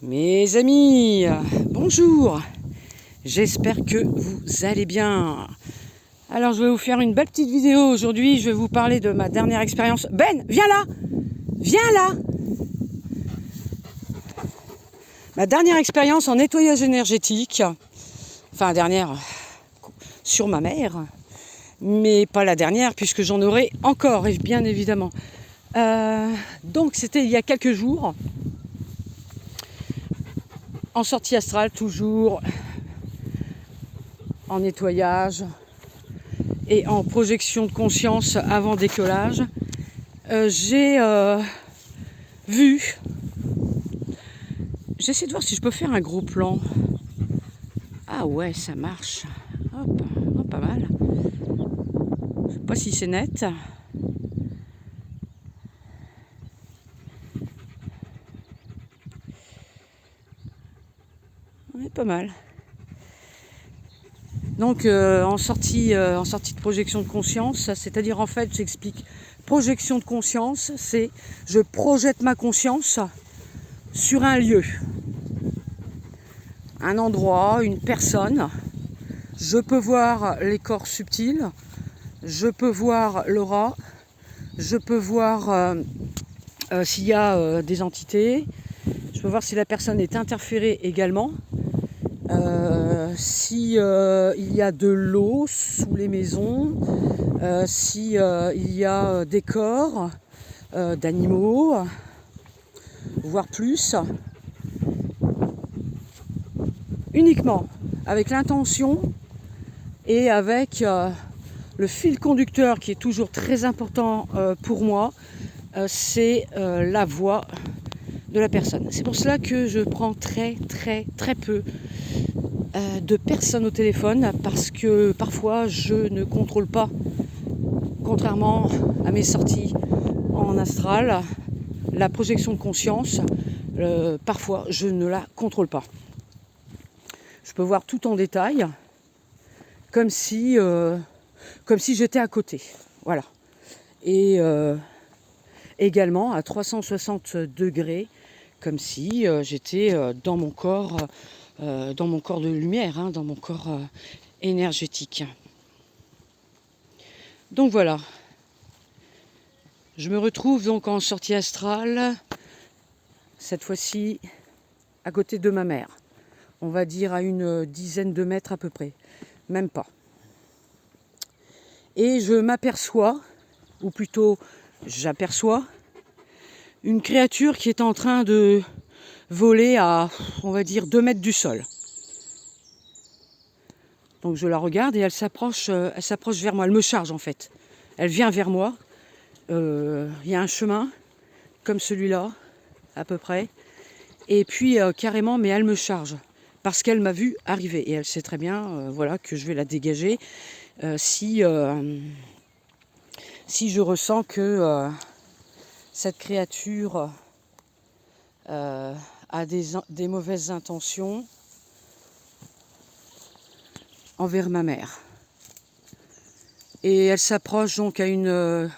Mes amis, bonjour, j'espère que vous allez bien. Alors je vais vous faire une belle petite vidéo aujourd'hui, je vais vous parler de ma dernière expérience. Ben, viens là. Ma dernière expérience en nettoyage énergétique, enfin dernière sur ma mère, mais pas la dernière puisque j'en aurai encore, bien évidemment. Donc c'était il y a quelques jours. En sortie astrale, toujours en nettoyage et en projection de conscience avant décollage, j'ai vu, j'essaie de voir si je peux faire un gros plan. Ah ouais, ça marche. Hop, oh, pas mal. Je sais pas si c'est net. Ouais, pas mal. Donc en sortie de projection de conscience, c'est-à-dire en fait, j'explique. Projection de conscience, c'est je projette ma conscience sur un lieu, un endroit, une personne. Je peux voir les corps subtils, je peux voir l'aura, je peux voir s'il y a des entités, je peux voir si la personne est interférée également. Si il y a de l'eau sous les maisons, si il y a des corps d'animaux, voire plus, uniquement avec l'intention et avec le fil conducteur qui est toujours très important pour moi, c'est la voix de la personne. C'est pour cela que je prends très peu de personnes au téléphone, parce que parfois je ne contrôle pas, contrairement à mes sorties en astral, la projection de conscience, parfois je ne la contrôle pas. Je peux voir tout en détail, comme si j'étais à côté. Voilà. Et également à 360 degrés, comme si j'étais dans mon corps de lumière, dans mon corps énergétique. Donc voilà, je me retrouve donc en sortie astrale, cette fois-ci à côté de ma mère, on va dire à une dizaine de mètres à peu près, même pas. Et je m'aperçois, ou plutôt j'aperçois, une créature qui est en train de voler à, on va dire, 2 mètres du sol. Donc je la regarde et elle s'approche vers moi, elle me charge en fait. Elle vient vers moi, il y a un chemin comme celui-là, à peu près, et puis carrément, mais elle me charge, parce qu'elle m'a vu arriver, et elle sait très bien voilà, que je vais la dégager si je ressens que cette créature a des mauvaises intentions envers ma mère. Et elle s'approche donc à une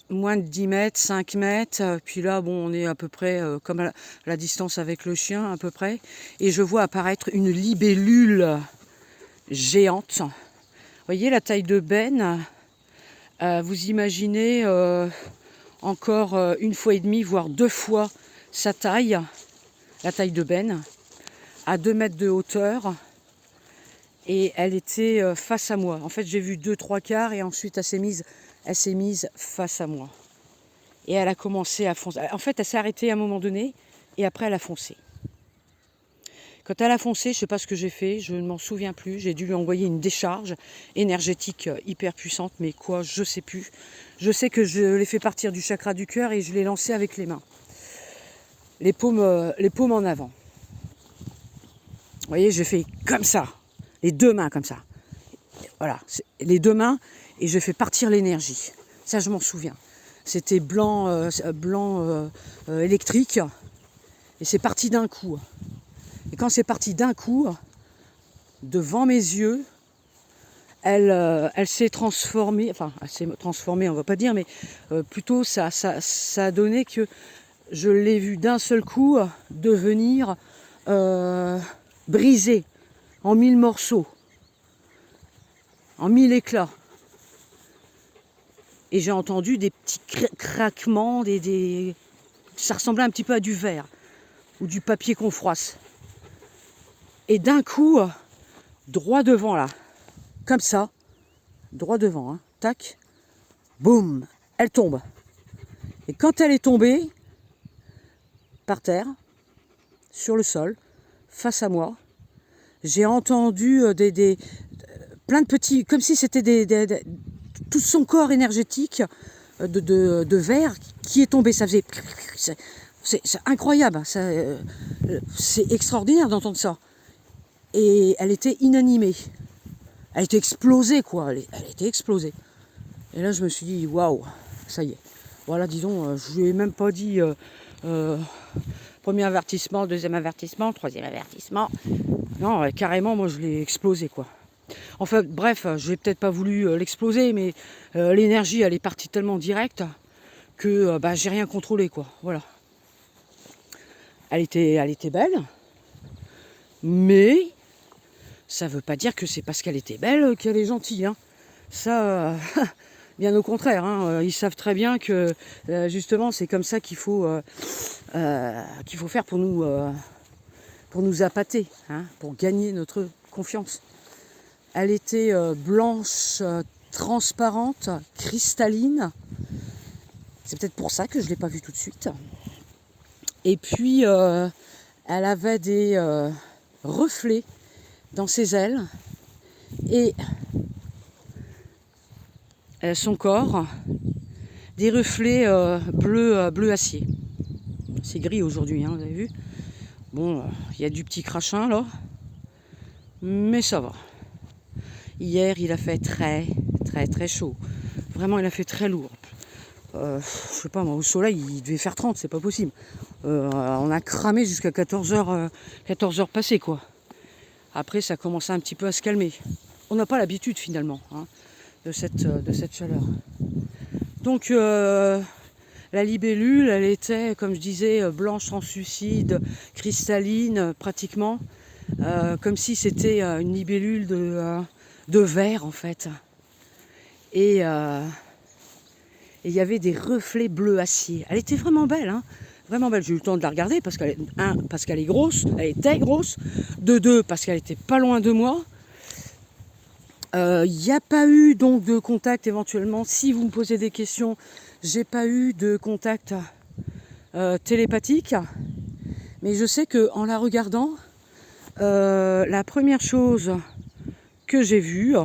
moins de 10 mètres, 5 mètres. Puis là, bon, on est à peu près comme à la distance avec le chien, à peu près. Et je vois apparaître une libellule géante. Vous voyez la taille de Ben. Vous imaginez encore 1 fois et demie, voire 2 fois sa taille, la taille de Ben, à 2 mètres de hauteur. Et elle était face à moi. En fait, j'ai vu 2-3 quarts et ensuite elle s'est mise face à moi. Et elle a commencé à foncer. En fait, elle s'est arrêtée à un moment donné et après elle a foncé. Quand elle a foncé, je ne sais pas ce que j'ai fait, je ne m'en souviens plus. J'ai dû lui envoyer une décharge énergétique hyper puissante, mais quoi, je ne sais plus. Je sais que je l'ai fait partir du chakra du cœur et je l'ai lancé avec les mains. Les paumes en avant. Vous voyez, je fais comme ça. Les 2 mains comme ça. Voilà, les 2 mains et je fais partir l'énergie. Ça, je m'en souviens. C'était blanc électrique et c'est parti d'un coup. Et quand c'est parti d'un coup, devant mes yeux, elle s'est transformée. Enfin, elle s'est transformée, on va pas dire, mais plutôt ça a donné que je l'ai vu d'un seul coup devenir brisé en 1000 morceaux, en 1000 éclats. Et j'ai entendu des petits craquements, ça ressemblait un petit peu à du verre ou du papier qu'on froisse. Et d'un coup, droit devant là, comme ça, droit devant, hein, tac, boum, elle tombe. Et quand elle est tombée, par terre, sur le sol, face à moi, j'ai entendu plein de petits, comme si c'était tout son corps énergétique de verre qui est tombé. Ça faisait... C'est incroyable, c'est extraordinaire d'entendre ça. Et elle était inanimée. Elle était explosée, quoi. Elle était explosée. Et là, je me suis dit, waouh, ça y est. Voilà, disons, je lui ai même pas dit premier avertissement, deuxième avertissement, troisième avertissement. Non, carrément, moi, je l'ai explosé, quoi. Enfin, bref, je n'ai peut-être pas voulu l'exploser, mais l'énergie, elle est partie tellement directe que j'ai rien contrôlé, quoi. Voilà. Elle était belle, mais ça veut pas dire que c'est parce qu'elle était belle qu'elle est gentille. Hein. Ça, bien au contraire. Hein. Ils savent très bien que justement c'est comme ça qu'il faut faire pour nous appâter, hein, pour gagner notre confiance. Elle était blanche, transparente, cristalline. C'est peut-être pour ça que je ne l'ai pas vue tout de suite. Et puis elle avait des reflets dans ses ailes et son corps, des reflets bleu acier. C'est gris aujourd'hui, hein, vous avez vu. Bon, il y a du petit crachin là, mais ça va. Hier, il a fait très chaud. Vraiment, il a fait très lourd. Je sais pas, moi, au soleil, il devait faire 30, c'est pas possible. On a cramé jusqu'à 14h passées, quoi. Après, ça commençait un petit peu à se calmer. On n'a pas l'habitude, finalement, hein, de cette chaleur. Donc, la libellule, elle était, comme je disais, blanche translucide, cristalline, pratiquement. Comme si c'était une libellule de verre, en fait. Et il y avait des reflets bleu acier. Elle était vraiment belle, hein. Vraiment belle. J'ai eu le temps de la regarder parce qu'elle est grosse, elle était grosse. De deux, parce qu'elle était pas loin de moi. Il n'y a pas eu donc de contact éventuellement. Si vous me posez des questions, j'ai pas eu de contact télépathique. Mais je sais qu'en la regardant, la première chose que j'ai vue,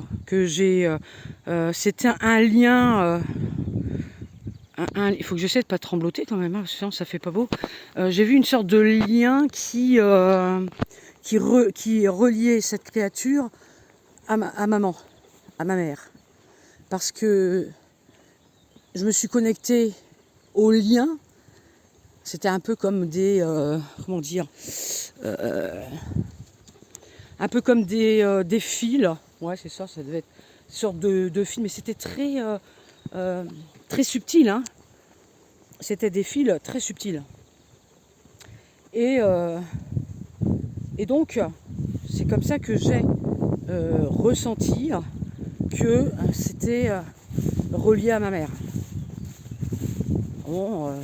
c'était un lien... il faut que j'essaie de ne pas trembloter quand même, hein, sinon ça fait pas beau. J'ai vu une sorte de lien qui reliait cette créature à maman, à ma mère. Parce que je me suis connectée au lien. C'était un peu comme comment dire, un peu comme des fils. Ouais, c'est ça, ça devait être une sorte de fil, mais c'était très subtil, hein. C'était des fils très subtils. Et donc, c'est comme ça que j'ai ressenti que c'était relié à ma mère. Bon,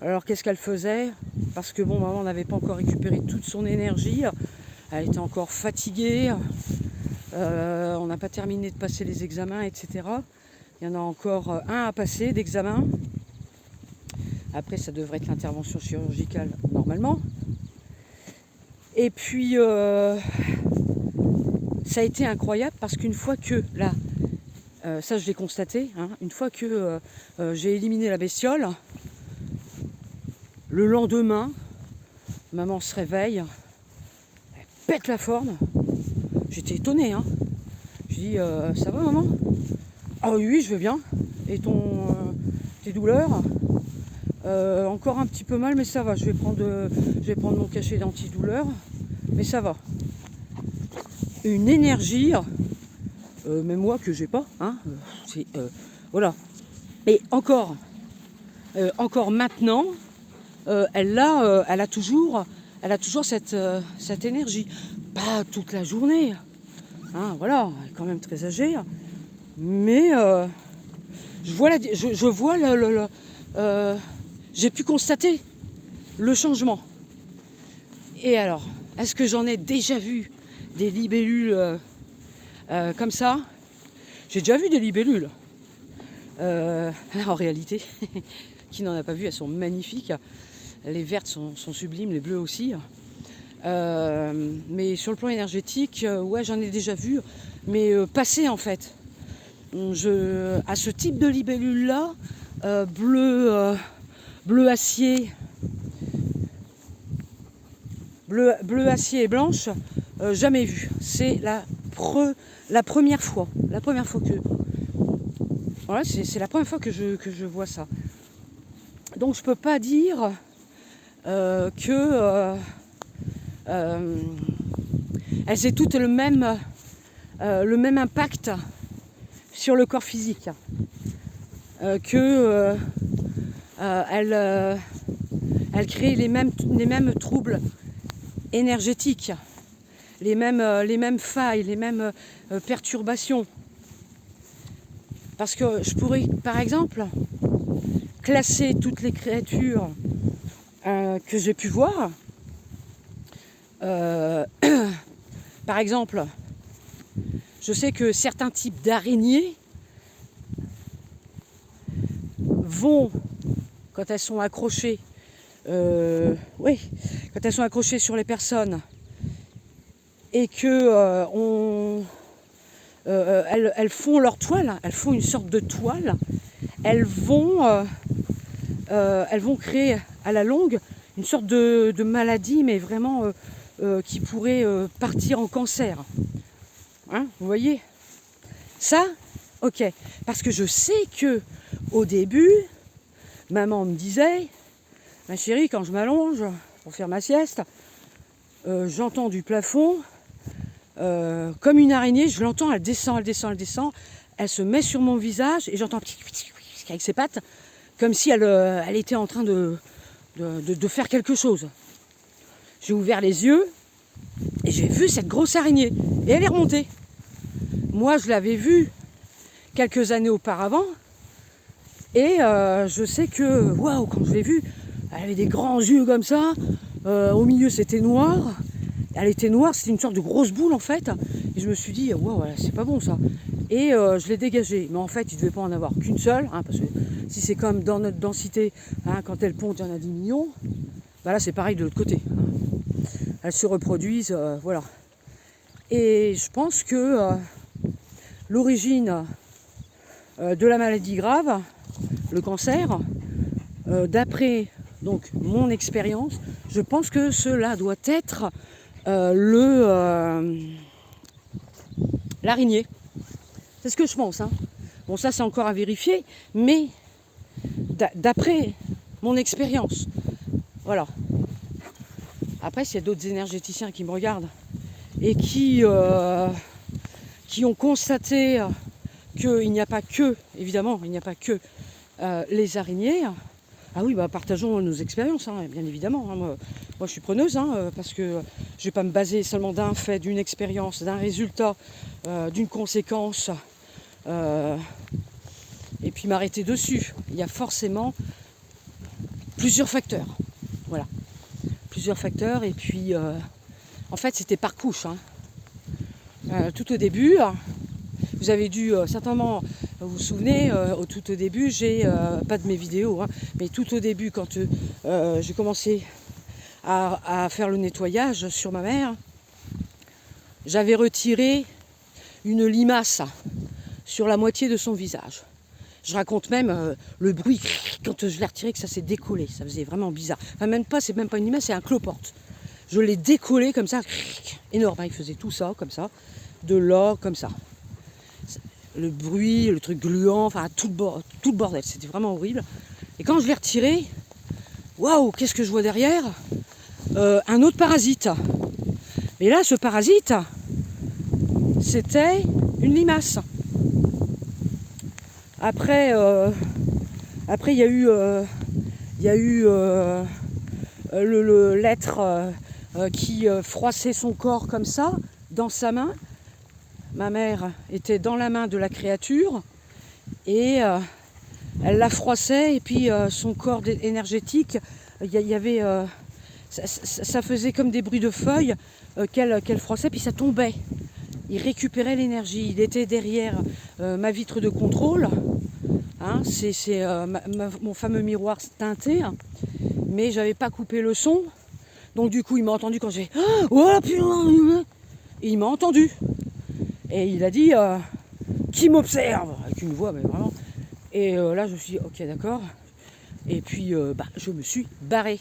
alors qu'est-ce qu'elle faisait? Parce que bon, maman n'avait pas encore récupéré toute son énergie. Elle était encore fatiguée. On n'a pas terminé de passer les examens, etc. Il y en a encore un à passer d'examen. Après, ça devrait être l'intervention chirurgicale normalement. Et puis, ça a été incroyable parce qu'une fois que, là, ça je l'ai constaté, hein, une fois que j'ai éliminé la bestiole, le lendemain, maman se réveille, elle pète la forme. J'étais étonnée, hein. Je dis, ça va maman? Ah oui, je vais bien. Et tes douleurs? Encore un petit peu mal, mais ça va. Je vais prendre mon cachet d'antidouleur, mais ça va. Une énergie, même moi que j'ai pas, hein. Voilà. Et encore, encore maintenant, elle a toujours cette énergie. Pas toute la journée, hein, voilà, elle est quand même très âgée, mais je vois j'ai pu constater le changement. Et alors, est-ce que j'en ai déjà vu des libellules comme ça? J'ai déjà vu des libellules. En réalité, qui n'en a pas vu, elles sont magnifiques. Les vertes sont sublimes, les bleues aussi. Mais sur le plan énergétique, ouais, j'en ai déjà vu, mais passer en fait. À ce type de libellule-là, bleu acier, bleu acier et blanche, jamais vu. C'est la première fois. La première fois que. Voilà, c'est la première fois que je vois ça. Donc je peux pas dire que elles aient toutes le même impact sur le corps physique, qu'elles créent les mêmes troubles énergétiques, les mêmes failles, les mêmes perturbations. Parce que je pourrais, par exemple, classer toutes les créatures que j'ai pu voir. Par exemple, je sais que certains types d'araignées vont, quand elles sont accrochées, quand elles sont accrochées sur les personnes et que elles font leur toile, elles font une sorte de toile, elles vont créer à la longue une sorte de maladie, mais vraiment qui pourrait partir en cancer. Hein, vous voyez? Ça, ok. Parce que je sais que au début, maman me disait, ma chérie, quand je m'allonge pour faire ma sieste, j'entends du plafond, comme une araignée, je l'entends, elle descend, elle se met sur mon visage et j'entends avec ses pattes, comme si elle était en train de faire quelque chose. J'ai ouvert les yeux et j'ai vu cette grosse araignée et elle est remontée. Moi, je l'avais vue quelques années auparavant et je sais que, waouh, quand je l'ai vue, elle avait des grands yeux comme ça, au milieu c'était noir, elle était noire, c'était une sorte de grosse boule en fait, et je me suis dit, waouh, c'est pas bon ça. Et je l'ai dégagée, mais en fait il ne devait pas en avoir qu'une seule, hein, parce que si c'est comme dans notre densité, hein, quand elle pond, il y en a 10 millions, bah là c'est pareil de l'autre côté. Hein. Elles se reproduisent, voilà. Et je pense que l'origine de la maladie grave, le cancer, d'après donc mon expérience, je pense que cela doit être l'araignée. C'est ce que je pense. Hein. Bon, ça c'est encore à vérifier, mais d'après mon expérience, voilà. Après, s'il y a d'autres énergéticiens qui me regardent et qui ont constaté qu'il n'y a pas que, évidemment, il n'y a pas que les araignées. Ah oui, bah partageons nos expériences, hein, bien évidemment. Hein. Moi, je suis preneuse, hein, parce que je ne vais pas me baser seulement d'un fait, d'une expérience, d'un résultat, d'une conséquence, et puis m'arrêter dessus. Il y a forcément plusieurs facteurs. Voilà. Plusieurs facteurs, et puis, en fait, c'était par couche. Hein. Tout au début, vous avez dû certainement vous souvenez, tout au début, pas de mes vidéos, hein, mais tout au début, quand j'ai commencé à faire le nettoyage sur ma mère, j'avais retiré une limace sur la moitié de son visage. Je raconte même le bruit quand je l'ai retiré, que ça s'est décollé. Ça faisait vraiment bizarre. Enfin, c'est même pas une limace, c'est un cloporte. Je l'ai décollé comme ça, énorme. Il faisait tout ça, comme ça, de là, comme ça. Le bruit, le truc gluant, enfin tout le bordel. C'était vraiment horrible. Et quand je l'ai retiré, waouh, qu'est-ce que je vois derrière? Un autre parasite. Mais là, ce parasite, c'était une limace. Après, il y a eu Il y a eu l'être qui froissait son corps comme ça, dans sa main. Ma mère était dans la main de la créature et elle la froissait et puis son corps énergétique, il y avait, ça faisait comme des bruits de feuilles qu'elle froissait, puis ça tombait. Il récupérait l'énergie. Il était derrière ma vitre de contrôle. Hein, c'est mon fameux miroir teinté, hein, mais j'avais pas coupé le son. Donc du coup, il m'a entendu quand j'ai oh putain, et il m'a entendu. Et il a dit qui m'observe avec une voix, mais vraiment. Et là, je me suis dit ok, d'accord. Et puis je me suis barrée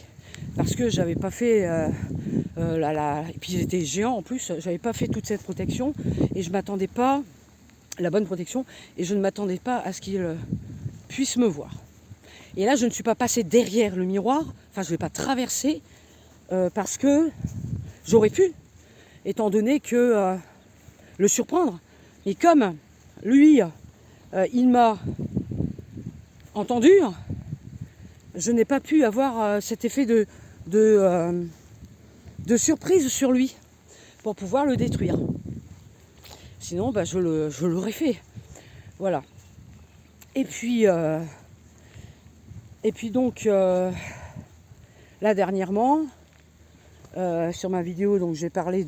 parce que j'avais pas fait et puis j'étais géant en plus, j'avais pas fait toute cette protection et je m'attendais pas, la bonne protection, et je ne m'attendais pas à ce qu'il puisse me voir. Et là je ne suis pas passée derrière le miroir, enfin je ne l'ai pas traversé parce que j'aurais pu, étant donné que le surprendre. Et comme lui, il m'a entendu, je n'ai pas pu avoir cet effet de surprise sur lui pour pouvoir le détruire. Sinon, je l'aurais fait. Voilà. Et puis donc, là dernièrement, sur ma vidéo, donc j'ai parlé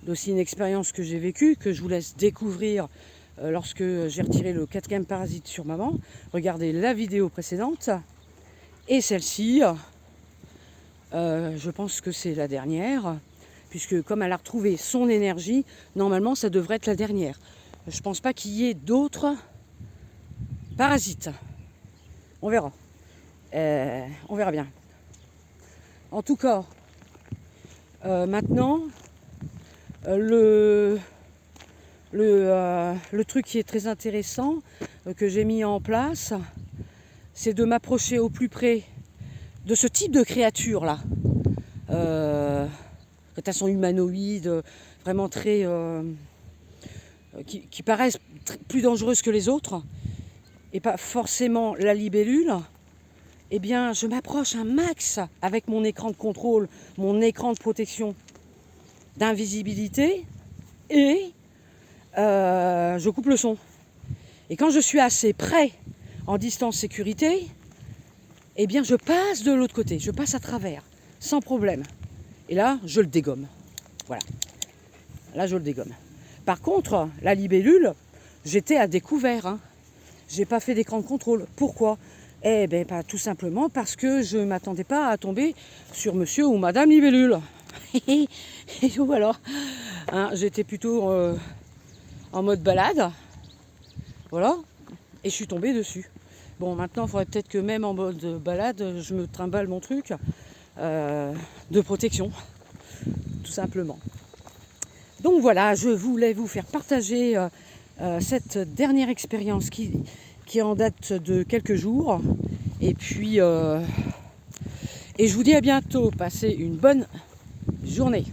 d'aussi une expérience que j'ai vécue, que je vous laisse découvrir lorsque j'ai retiré le 4e parasite sur maman. Regardez la vidéo précédente et celle-ci. Je pense que c'est la dernière, puisque comme elle a retrouvé son énergie, normalement ça devrait être la dernière. Je pense pas qu'il y ait d'autres parasites. On verra. On verra bien. En tout cas, maintenant, le truc qui est très intéressant, que j'ai mis en place, c'est de m'approcher au plus près de ce type de créature là, quand elles sont humanoïdes, vraiment très, qui paraissent plus dangereuses que les autres, et pas forcément la libellule. Eh bien, je m'approche un max avec mon écran de contrôle, mon écran de protection, d'invisibilité, et je coupe le son. Et quand je suis assez près, en distance sécurité, eh bien je passe de l'autre côté, je passe à travers, sans problème. Et là, je le dégomme. Voilà. Là, je le dégomme. Par contre, la libellule, j'étais à découvert. Hein. J'ai pas fait d'écran de contrôle. Pourquoi ? Eh bien, tout simplement parce que je ne m'attendais pas à tomber sur monsieur ou madame libellule. Et voilà. Hein, j'étais plutôt en mode balade. Voilà. Et je suis tombée dessus. Bon, maintenant, il faudrait peut-être que même en mode balade, je me trimballe mon truc de protection, tout simplement. Donc voilà, je voulais vous faire partager cette dernière expérience qui est en date de quelques jours. Et puis, et je vous dis à bientôt. Passez une bonne journée.